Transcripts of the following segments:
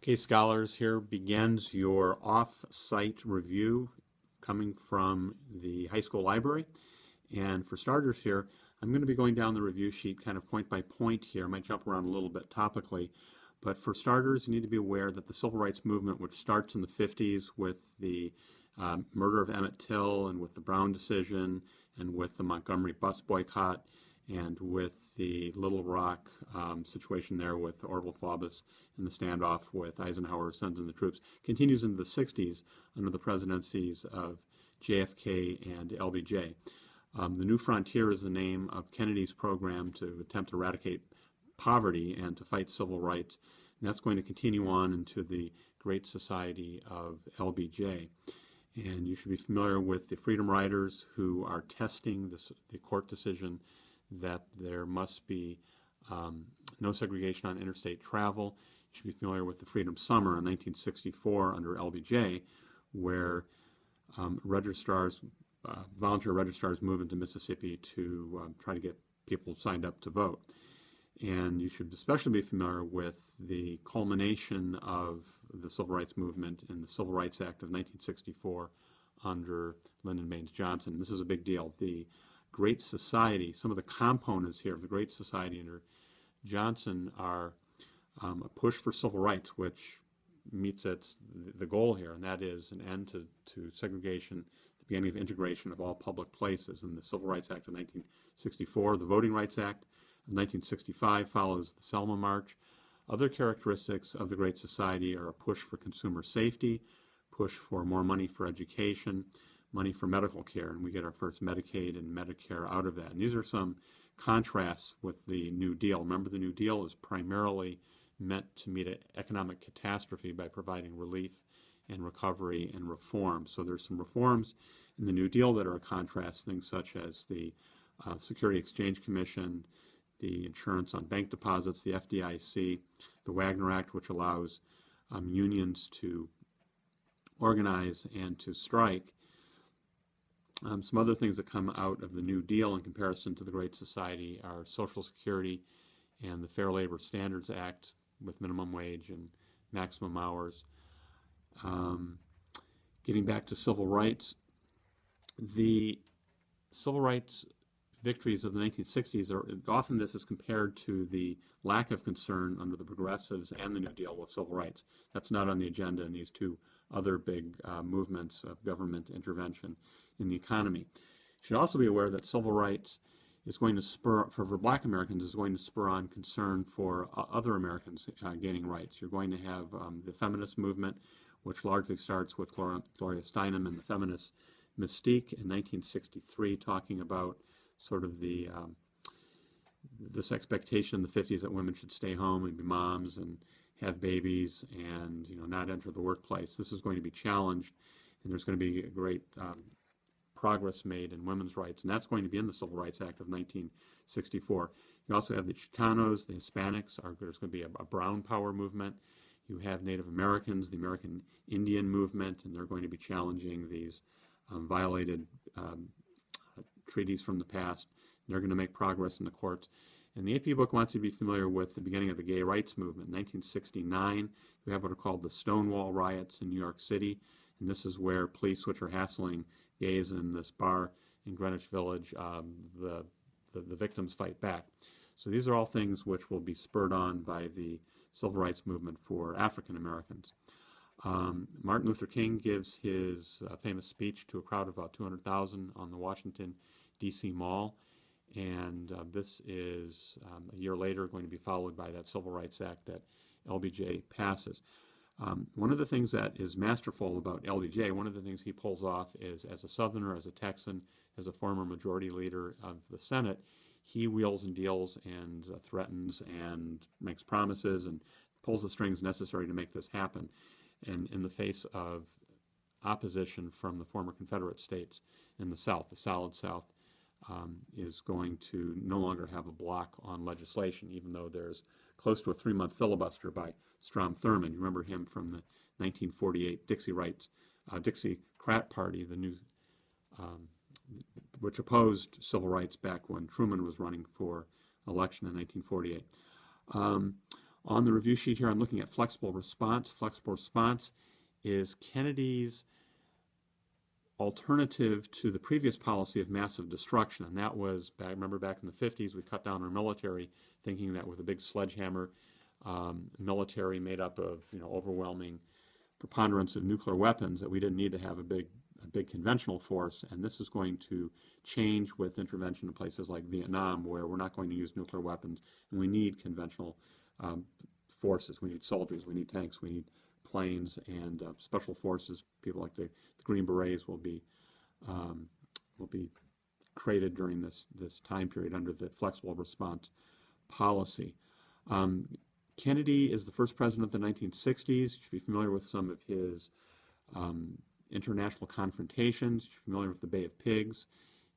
Okay, scholars, here begins your off-site review coming from the high school library. And for starters here, I'm going to be going down the review sheet kind of point by point here. I might jump around a little bit topically. But for starters, you need to be aware that the civil rights movement, which starts in the 50s with the murder of Emmett Till and with the Brown decision and with the Montgomery bus boycott, and with the Little Rock situation there with Orville Faubus and the standoff with Eisenhower sends in the troops, continues into the 60s under the presidencies of JFK and LBJ. The New Frontier is the name of Kennedy's program to attempt to eradicate poverty and to fight civil rights. And that's going to continue on into the Great Society of LBJ. And you should be familiar with the Freedom Riders who are testing the court decision that there must be no segregation on interstate travel. You should be familiar with the Freedom Summer in 1964 under LBJ, where volunteer registrars move into Mississippi to try to get people signed up to vote. And you should especially be familiar with the culmination of the civil rights movement in the Civil Rights Act of 1964 under Lyndon Baines Johnson. This is a big deal. The Great Society, some of the components here of the Great Society under Johnson are a push for civil rights, which meets the goal here, and that is an end to segregation, the beginning of integration of all public places. In the Civil Rights Act of 1964, the Voting Rights Act of 1965 follows the Selma March. Other characteristics of the Great Society are a push for consumer safety, push for more money for education, money for medical care, and we get our first Medicaid and Medicare out of that. And these are some contrasts with the New Deal. Remember, the New Deal is primarily meant to meet an economic catastrophe by providing relief and recovery and reform. So there's some reforms in the New Deal that are a contrast, things such as the Security Exchange Commission, the insurance on bank deposits, the FDIC, the Wagner Act, which allows unions to organize and to strike. Some other things that come out of the New Deal in comparison to the Great Society are Social Security and the Fair Labor Standards Act with minimum wage and maximum hours. Getting back to civil rights, the civil rights victories of the 1960s are often this is compared to the lack of concern under the progressives and the New Deal with civil rights. That's not on the agenda in these two other big movements of government intervention in the economy. You should also be aware that civil rights is going to spur, for Black Americans, is going to spur on concern for other Americans gaining rights. You're going to have the feminist movement, which largely starts with Gloria Steinem and the feminist mystique in 1963, talking about sort of this expectation in the 50s that women should stay home and be moms and have babies and not enter the workplace. This is going to be challenged, and there's going to be a great progress made in women's rights, and that's going to be in the Civil Rights Act of 1964. You also have the Chicanos, the Hispanics, there's going to be a brown power movement. You have Native Americans, the American Indian movement, and they're going to be challenging these violated treaties from the past. They're going to make progress in the courts. And the AP book wants you to be familiar with the beginning of the gay rights movement. In 1969, you have what are called the Stonewall riots in New York City, and this is where police, which are hassling gays in this bar in Greenwich Village, the victims fight back. So these are all things which will be spurred on by the civil rights movement for African Americans. Martin Luther King gives his famous speech to a crowd of about 200,000 on the Washington, D.C. Mall, and this is a year later going to be followed by that Civil Rights Act that LBJ passes. One of the things that is masterful about LBJ, one of the things he pulls off is, as a Southerner, as a Texan, as a former majority leader of the Senate, he wheels and deals and threatens and makes promises and pulls the strings necessary to make this happen. And in the face of opposition from the former Confederate states in the South, the Solid South is going to no longer have a block on legislation, even though there's close to a 3-month filibuster by Strom Thurmond. You remember him from the 1948 Dixiecrat Party, the new, which opposed civil rights back when Truman was running for election in 1948. On the review sheet here, I'm looking at flexible response. Flexible response is Kennedy's alternative to the previous policy of massive destruction, and that was, remember back in the 50s, we cut down our military, thinking that with a big sledgehammer military made up of overwhelming preponderance of nuclear weapons, that we didn't need to have a big conventional force, and this is going to change with intervention in places like Vietnam, where we're not going to use nuclear weapons, and we need conventional forces. We need soldiers, we need tanks, we need planes, and special forces. People like the Green Berets will be created during this time period under the flexible response policy. Kennedy is the first president of the 1960s. You should be familiar with some of his international confrontations. You should be familiar with the Bay of Pigs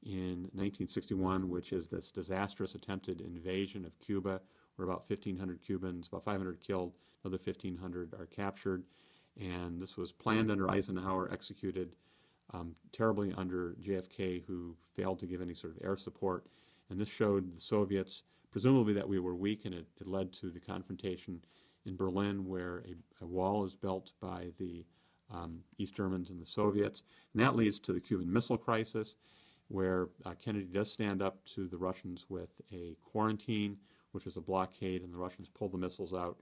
in 1961, which is this disastrous attempted invasion of Cuba, where about 1,500 Cubans, about 500 killed, another 1,500 are captured. And this was planned under Eisenhower, executed terribly under JFK, who failed to give any sort of air support. And this showed the Soviets, presumably, that we were weak, and it led to the confrontation in Berlin, where a wall is built by the East Germans and the Soviets. And that leads to the Cuban Missile Crisis, where Kennedy does stand up to the Russians with a quarantine, which is a blockade, and the Russians pull the missiles out.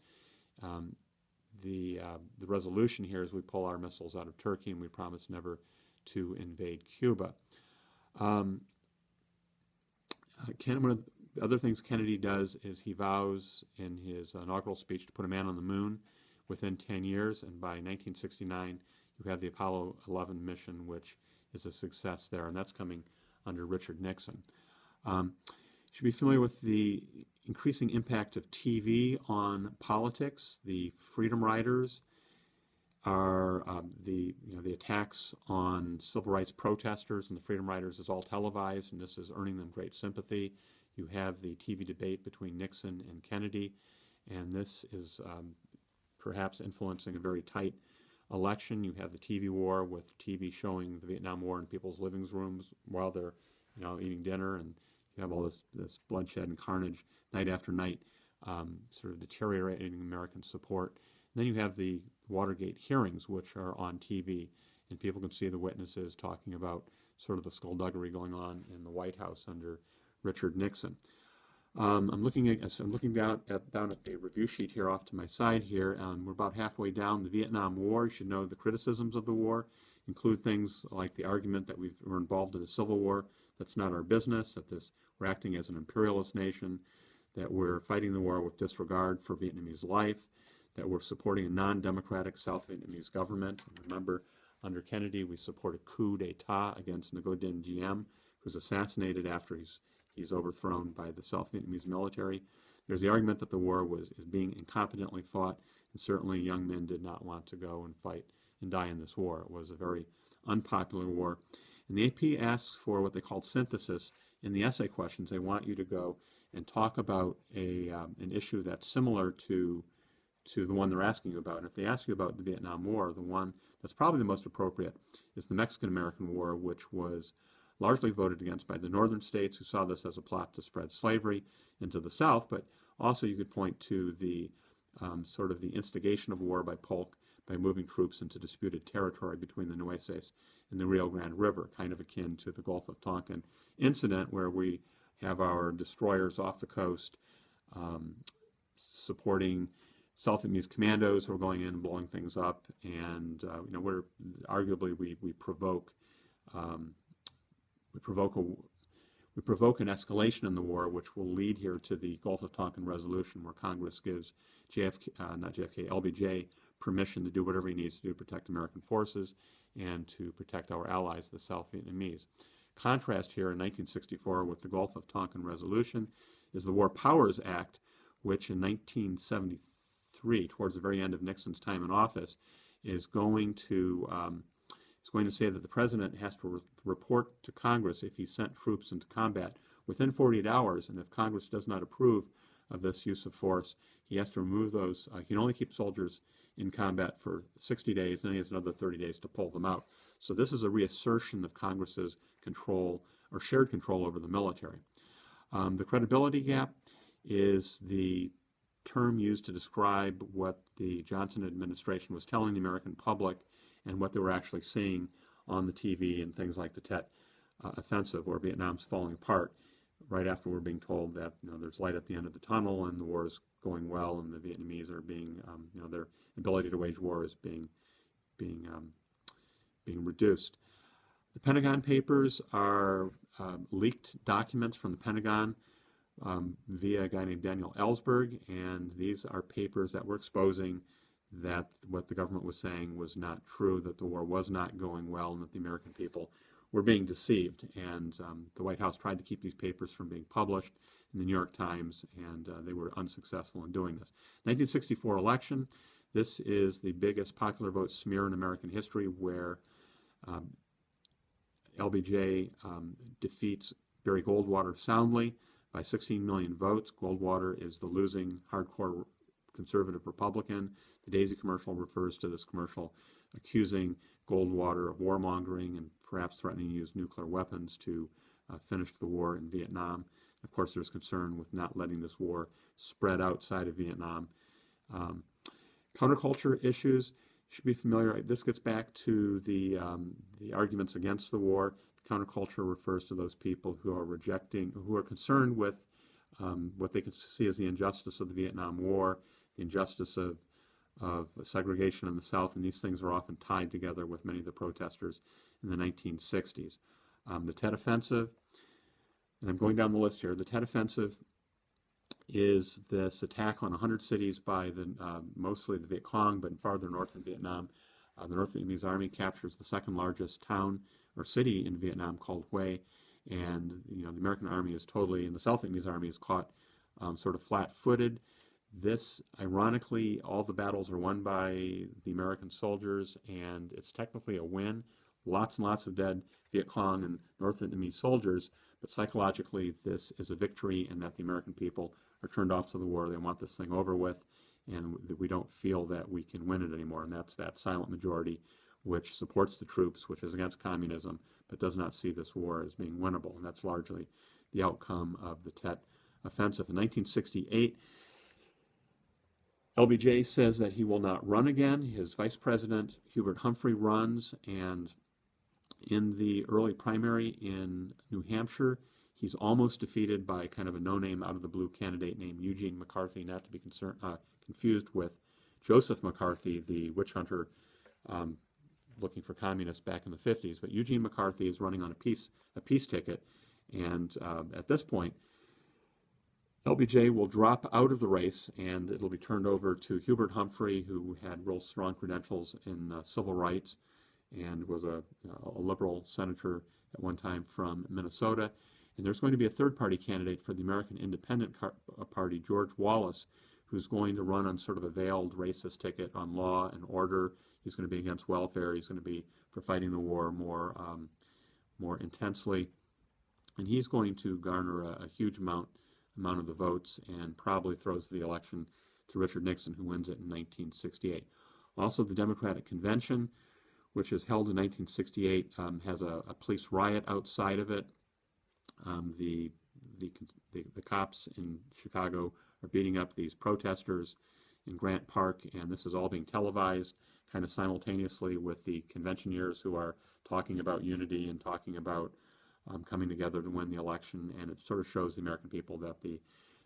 The resolution here is we pull our missiles out of Turkey, and we promise never to invade Cuba. One of the other things Kennedy does is he vows in his inaugural speech to put a man on the moon within 10 years, and by 1969 you have the Apollo 11 mission, which is a success there, and that's coming under Richard Nixon. You should be familiar with the increasing impact of TV on politics. The Freedom Riders are the attacks on civil rights protesters, and the Freedom Riders is all televised, and this is earning them great sympathy. You have the TV debate between Nixon and Kennedy, and this is perhaps influencing a very tight election. You have the TV war, with TV showing the Vietnam War in people's living rooms while they're eating dinner, and you have all this bloodshed and carnage night after night, sort of deteriorating American support. And then you have the Watergate hearings, which are on TV, and people can see the witnesses talking about sort of the skullduggery going on in the White House under Richard Nixon. I'm looking down at the review sheet here off to my side here. We're about halfway down. The Vietnam War, you should know the criticisms of the war include things like the argument that we're involved in a civil war. That's not our business, that we're acting as an imperialist nation, that we're fighting the war with disregard for Vietnamese life, that we're supporting a non-democratic South Vietnamese government. And remember, under Kennedy, we support a coup d'etat against Ngo Dinh Diem, who's assassinated after he's overthrown by the South Vietnamese military. There's the argument that the war is being incompetently fought, and certainly young men did not want to go and fight and die in this war. It was a very unpopular war. And the AP asks for what they called synthesis in the essay questions. They want you to go and talk about an issue that's similar to the one they're asking you about. And if they ask you about the Vietnam War, the one that's probably the most appropriate is the Mexican-American War, which was largely voted against by the northern states, who saw this as a plot to spread slavery into the South. But also you could point to the sort of the instigation of war by Polk, by moving troops into disputed territory between the Nueces and the Rio Grande River, kind of akin to the Gulf of Tonkin incident, where we have our destroyers off the coast supporting South Vietnamese commandos who are going in and blowing things up, and we're arguably we provoke an escalation in the war, which will lead here to the Gulf of Tonkin resolution, where Congress gives LBJ permission to do whatever he needs to do to protect American forces and to protect our allies, the South Vietnamese. Contrast here in 1964 with the Gulf of Tonkin resolution is the War Powers Act, which in 1973, towards the very end of Nixon's time in office, is going to say that the president has to report to Congress if he sent troops into combat within 48 hours, and if Congress does not approve of this use of force, he has to remove those. He can only keep soldiers in combat for 60 days, then he has another 30 days to pull them out. So this is a reassertion of Congress's control or shared control over the military. The credibility gap is the term used to describe what the Johnson administration was telling the American public and what they were actually seeing on the TV and things like the Tet Offensive, where Vietnam's falling apart, right after we're being told that there's light at the end of the tunnel and the war is going well and the Vietnamese are being, their ability to wage war is being reduced. The Pentagon Papers are leaked documents from the Pentagon via a guy named Daniel Ellsberg, and these are papers that were exposing that what the government was saying was not true, that the war was not going well, and that the American people were being deceived. And the White House tried to keep these papers from being published in the New York Times, and they were unsuccessful in doing this. 1964 election, this is the biggest popular vote smear in American history, where LBJ defeats Barry Goldwater soundly by 16 million votes. Goldwater is the losing hardcore conservative Republican. The Daisy commercial refers to this commercial accusing Goldwater of warmongering and perhaps threatening to use nuclear weapons to finish the war in Vietnam. Of course, there's concern with not letting this war spread outside of Vietnam. Counterculture issues should be familiar. This gets back to the arguments against the war. Counterculture refers to those people who are who are concerned with what they can see as the injustice of the Vietnam War, the injustice of segregation in the South, and these things are often tied together with many of the protesters in the 1960s. The Tet Offensive, and I'm going down the list here. The Tet Offensive is this attack on 100 cities by mostly the Viet Cong, but farther north in Vietnam. The North Vietnamese Army captures the second largest town or city in Vietnam called Hue, and the American Army is totally, and the South Vietnamese Army is caught sort of flat-footed. This, ironically, all the battles are won by the American soldiers, and it's technically a win. Lots and lots of dead Viet Cong and North Vietnamese soldiers, but psychologically this is a victory, and that the American people are turned off to the war. They want this thing over with, and we don't feel that we can win it anymore. And that's that silent majority which supports the troops, which is against communism, but does not see this war as being winnable. And that's largely the outcome of the Tet Offensive. In 1968, LBJ says that he will not run again. His vice president, Hubert Humphrey, runs, and in the early primary in New Hampshire, he's almost defeated by kind of a no-name, out-of-the-blue candidate named Eugene McCarthy, not to be confused with Joseph McCarthy, the witch hunter looking for communists back in the 50s. But Eugene McCarthy is running on a peace ticket, and at this point, LBJ will drop out of the race, and it'll be turned over to Hubert Humphrey, who had real strong credentials in civil rights and was a liberal senator at one time from Minnesota. And there's going to be a third-party candidate for the American Independent Party, George Wallace, who's going to run on sort of a veiled racist ticket on law and order. He's going to be against welfare. He's going to be for fighting the war more intensely. And he's going to garner a huge amount of the votes and probably throws the election to Richard Nixon, who wins it in 1968. Also, the Democratic Convention, which is held in 1968, has a police riot outside of it. The cops in Chicago are beating up these protesters in Grant Park, and this is all being televised kind of simultaneously with the conventioneers who are talking about unity and talking about coming together to win the election. And it sort of shows the American people that the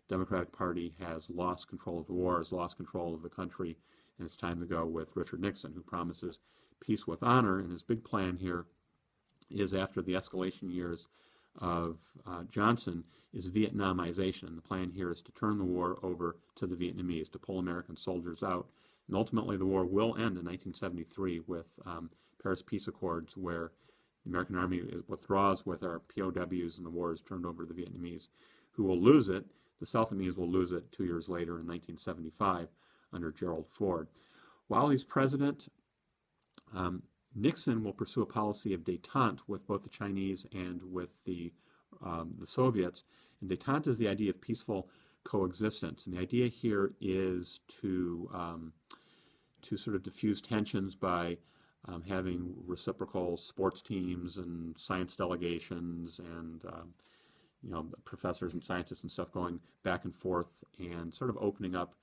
Democratic Party has lost control of the war, has lost control of the country, and it's time to go with Richard Nixon, who promises peace with honor. And his big plan here is, after the escalation years of Johnson, is Vietnamization. The plan here is to turn the war over to the Vietnamese, to pull American soldiers out. And ultimately, the war will end in 1973 with Paris Peace Accords, where the American Army withdraws with our POWs, and the war is turned over to the Vietnamese, who will lose it. The South Vietnamese will lose it 2 years later in 1975 under Gerald Ford. While he's president, Nixon will pursue a policy of détente with both the Chinese and with the Soviets. And détente is the idea of peaceful coexistence. And the idea here is to sort of diffuse tensions by having reciprocal sports teams and science delegations and professors and scientists and stuff going back and forth and sort of opening up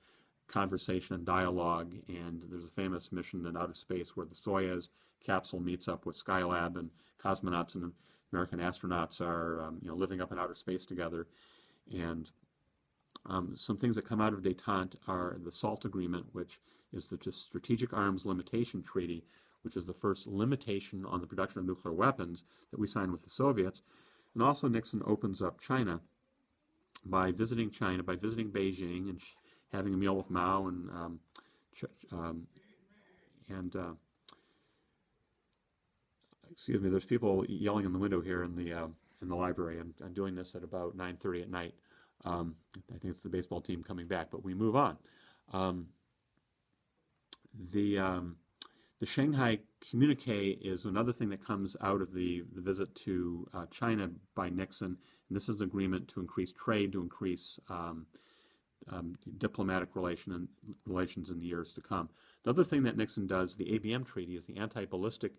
conversation and dialogue. And there's a famous mission in outer space where the Soyuz capsule meets up with Skylab, and cosmonauts and American astronauts are living up in outer space together. And some things that come out of détente are the SALT agreement, which is the Strategic Arms Limitation Treaty, which is the first limitation on the production of nuclear weapons that we signed with the Soviets. And also Nixon opens up China by visiting Beijing and having a meal with Mao excuse me, there's people yelling in the window here in the library. I'm doing this at about 9:30 at night. I think it's the baseball team coming back, but we move on. The Shanghai Communique is another thing that comes out of the visit to China by Nixon, and this is an agreement to increase trade, to increase diplomatic relations in the years to come. The other thing that Nixon does, the ABM Treaty, is the Anti-Ballistic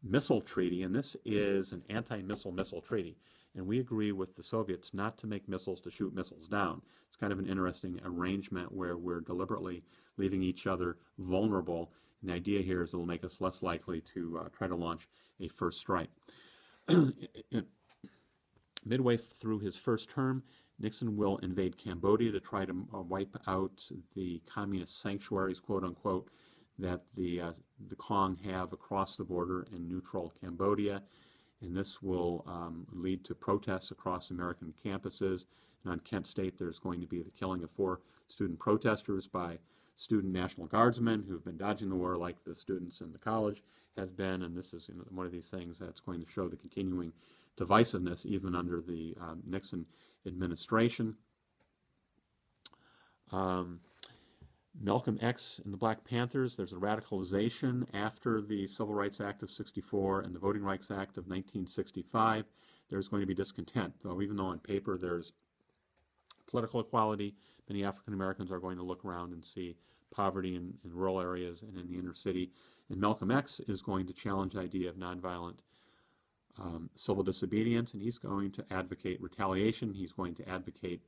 Missile Treaty, and this is an anti-missile treaty. And we agree with the Soviets not to make missiles to shoot missiles down. It's kind of an interesting arrangement where we're deliberately leaving each other vulnerable. And the idea here is it will make us less likely to try to launch a first strike. Midway through his first term, Nixon will invade Cambodia to try to wipe out the communist sanctuaries, quote unquote, that the Kong have across the border in neutral Cambodia. And this will lead to protests across American campuses. And on Kent State, there's going to be the killing of 4 student protesters by student National Guardsmen who have been dodging the war like the students in the college have been. And this is one of these things that's going to show the continuing divisiveness even under the Nixon administration. Malcolm X and the Black Panthers, there's a radicalization after the Civil Rights Act of '64 and the Voting Rights Act of 1965. There's going to be discontent, though even though on paper there's political equality, many African Americans are going to look around and see poverty in rural areas and in the inner city. And Malcolm X is going to challenge the idea of nonviolent civil disobedience, and he's going to advocate retaliation. He's going to advocate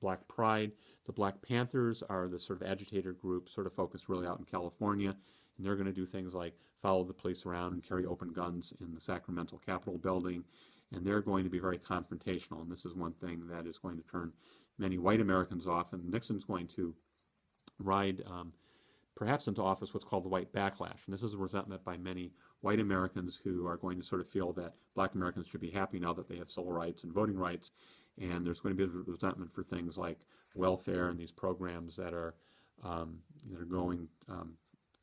Black Pride. The Black Panthers are the sort of agitator group, sort of focused really out in California, and they're going to do things like follow the police around and carry open guns in the Sacramento Capitol building, and they're going to be very confrontational, and this is one thing that is going to turn many white Americans off, and Nixon's going to ride perhaps into office what's called the white backlash, and this is a resentment by many white Americans who are going to sort of feel that Black Americans should be happy now that they have civil rights and voting rights. And there's going to be a resentment for things like welfare and these programs that are going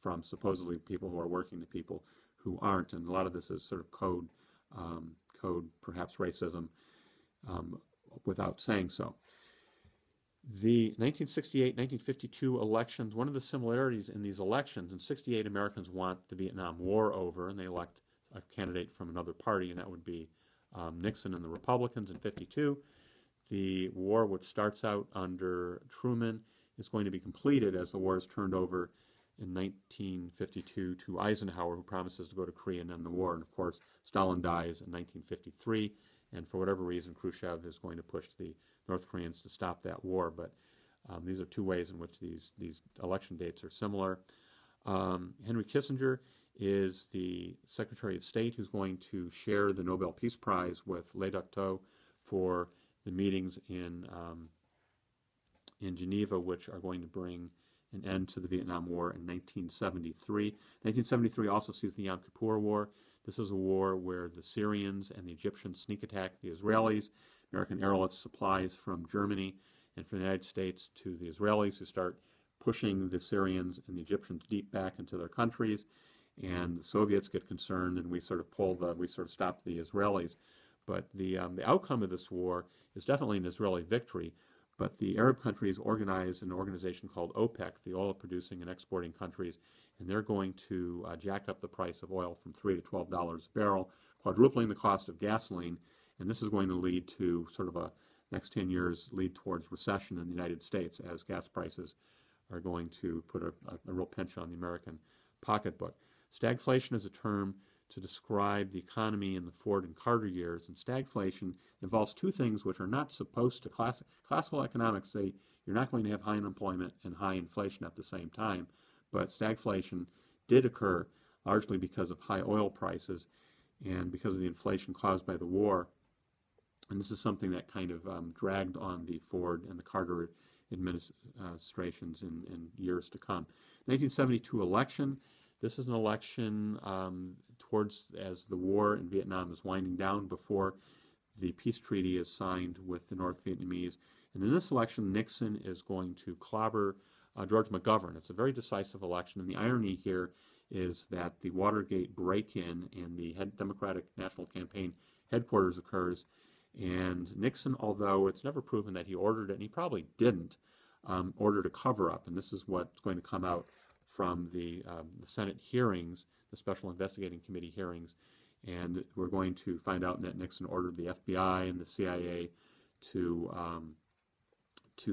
from supposedly people who are working to people who aren't. And a lot of this is sort of code, perhaps racism, without saying so. The 1968-1952 elections, one of the similarities in these elections, in 68 Americans want the Vietnam War over, and they elect a candidate from another party, and that would be Nixon and the Republicans. In 52. The war, which starts out under Truman, is going to be completed as the war is turned over in 1952 to Eisenhower, who promises to go to Korea and end the war. And of course, Stalin dies in 1953, and for whatever reason, Khrushchev is going to push the North Koreans to stop that war. But these are 2 ways in which these election dates are similar. Henry Kissinger is the Secretary of State who's going to share the Nobel Peace Prize with Le Duc Tho for the meetings in Geneva, which are going to bring an end to the Vietnam War in 1973. 1973 also sees the Yom Kippur War. This is a war where the Syrians and the Egyptians sneak attack the Israelis. American airlifts supplies from Germany and from the United States to the Israelis, who start pushing the Syrians and the Egyptians deep back into their countries. And the Soviets get concerned, and we sort of stop the Israelis. But the outcome of this war is definitely an Israeli victory, but the Arab countries organize an organization called OPEC, the oil-producing and exporting countries, and they're going to jack up the price of oil from $3 to $12 a barrel, quadrupling the cost of gasoline, and this is going to lead to sort of next 10 years lead towards recession in the United States as gas prices are going to put a real pinch on the American pocketbook. Stagflation is a term to describe the economy in the Ford and Carter years. And stagflation involves two things which are not supposed to, classical economics say you're not going to have high unemployment and high inflation at the same time, but stagflation did occur largely because of high oil prices and because of the inflation caused by the war. And this is something that kind of dragged on the Ford and the Carter administrations in years to come. 1972 election. This is an election towards as the war in Vietnam is winding down before the peace treaty is signed with the North Vietnamese. And in this election, Nixon is going to clobber George McGovern. It's a very decisive election, and the irony here is that the Watergate break-in and the Democratic National Campaign headquarters occurs, and Nixon, although it's never proven that he ordered it, and he probably didn't, ordered a cover-up, and this is what's going to come out from the Senate hearings, the Special Investigating Committee hearings, and we're going to find out that Nixon ordered the FBI and the CIA to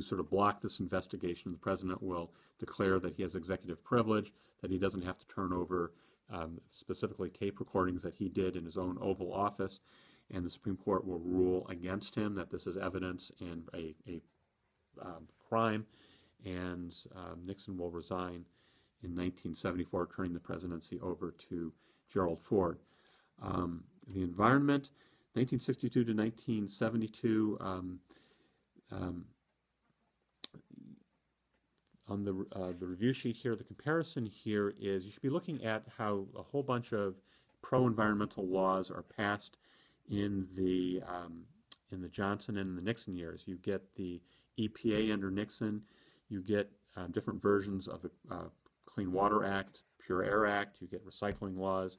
sort of block this investigation. The president will declare that he has executive privilege, that he doesn't have to turn over specifically tape recordings that he did in his own Oval Office, and the Supreme Court will rule against him, that this is evidence and a crime, and Nixon will resign in 1974, turning the presidency over to Gerald Ford. The environment, 1962 to 1972, on the review sheet here, the comparison here is you should be looking at how a whole bunch of pro-environmental laws are passed in the Johnson and the Nixon years. You get the EPA under Nixon, you get different versions of the Clean Water Act, Pure Air Act, you get recycling laws,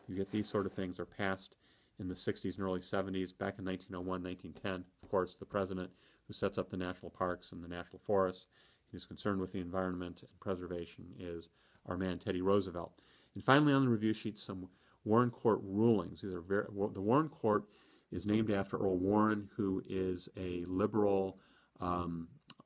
you get these sort of things are passed in the 60s and early 70s. Back in 1901, 1910, of course, the president who sets up the national parks and the national forests, who's concerned with the environment and preservation, is our man Teddy Roosevelt. And finally, on the review sheet, some Warren Court rulings. These are the Warren Court is named after Earl Warren, who is a liberal.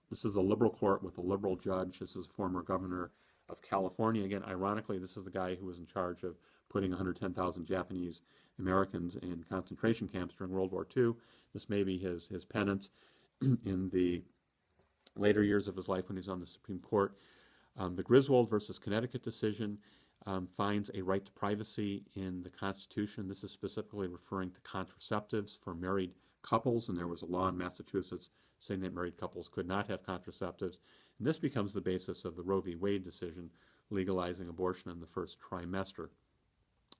This is a liberal court with a liberal judge. This is a former governor of California. Again, ironically, this is the guy who was in charge of putting 110,000 Japanese Americans in concentration camps during World War II. This may be his penance in the later years of his life when he's on the Supreme Court. The Griswold versus Connecticut decision finds a right to privacy in the Constitution. This is specifically referring to contraceptives for married couples, and there was a law in Massachusetts saying that married couples could not have contraceptives. And this becomes the basis of the Roe v. Wade decision, legalizing abortion in the first trimester.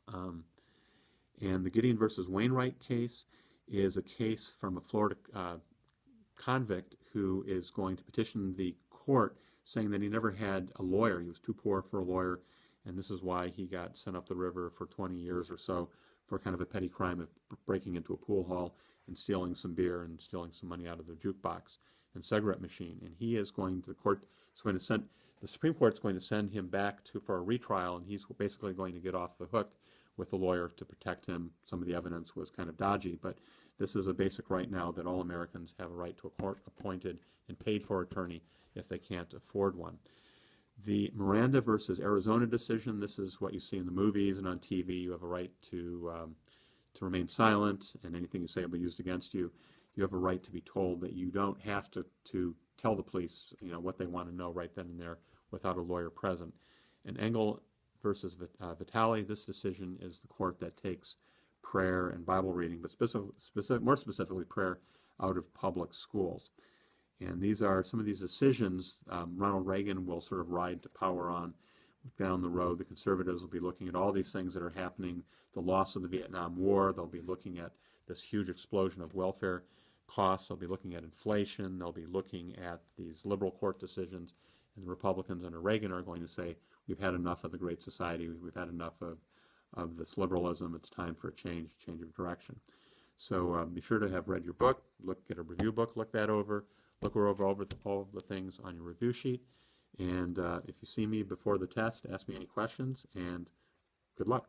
And the Gideon versus Wainwright case is a case from a Florida convict who is going to petition the court saying that he never had a lawyer. He was too poor for a lawyer, and this is why he got sent up the river for 20 years or so for kind of a petty crime of breaking into a pool hall and stealing some beer and stealing some money out of the jukebox and cigarette machine. And he is going to, the Supreme Court's going to send him back for a retrial, and he's basically going to get off the hook with a lawyer to protect him. Some of the evidence was kind of dodgy, but this is a basic right now that all Americans have a right to a court-appointed and paid-for attorney if they can't afford one. The Miranda versus Arizona decision, this is what you see in the movies and on TV. You have a right to remain silent, and anything you say will be used against you. You have a right to be told that you don't have to tell the police what they want to know right then and there without a lawyer present. And Engel versus Vitale, this decision is the court that takes prayer and Bible reading, but more specifically prayer, out of public schools. And these are some of these decisions Ronald Reagan will sort of ride to power on down the road. The conservatives will be looking at all these things that are happening, the loss of the Vietnam War. They'll be looking at this huge explosion of welfare costs. They'll be looking at inflation. They'll be looking at these liberal court decisions. And the Republicans under Reagan are going to say, we've had enough of the Great Society. We've had enough of this liberalism. It's time for a change of direction. So be sure to have read your book. Get a review book. Look that over. Look over all of the things on your review sheet. And if you see me before the test, ask me any questions, and good luck.